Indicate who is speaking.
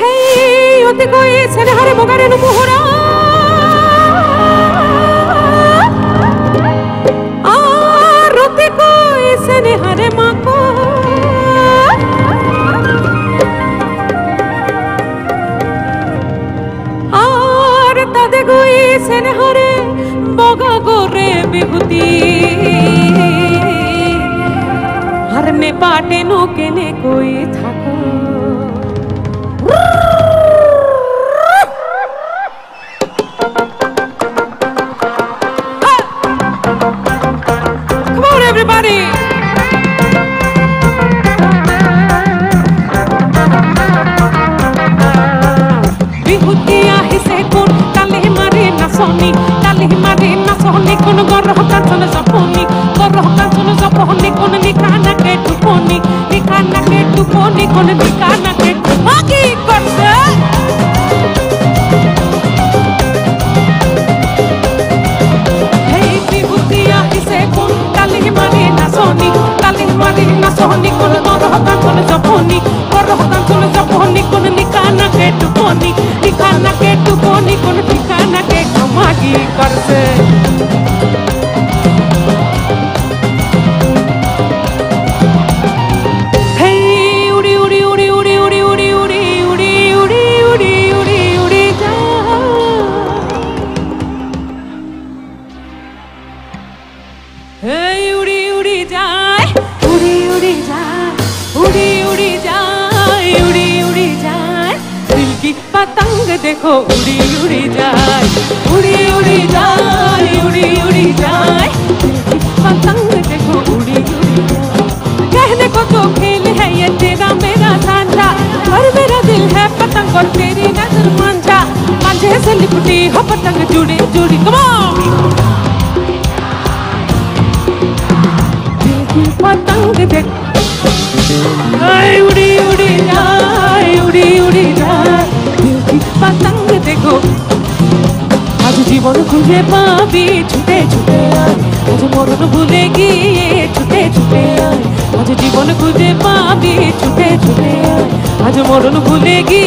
Speaker 1: Hey, ote koi senhare mogare no muhura. Arote koi senhare mako. Ar tade koi senhare boga gore bihuti. हरने पाटे no केने कोई थाको Come on everybody Bihutiya hise kon tale mare na soni kon gorro kanson japoni gorro kanson japoni kon nikana ke tuponi kon nikana ke magi korse Hey bihutiya hise kon tale mare na soni kon gorro kanson japoni kon nikana ke tuponi kon nikana ke magi korse Hey udi udi jai दिल की पतंग देखो उड़ी उड़ी जाए दिल की पतंग देखो उड़ी जाए कहने को तो खेल है ये तेरा मेरा साझा और मेरा दिल है पतंग और तेरी नजर मांझा मांझे से लिपटी हो पतंग जुड़ी कम ऑन पतंग देख उड़ी जाए दिल की पतंग देखो आज जीवन खुले पाबी छुटे आए आज मरण भूलेगी ये छुटे आए आज जीवन खुले पाबी छुटे आए आज मरण भूलेगी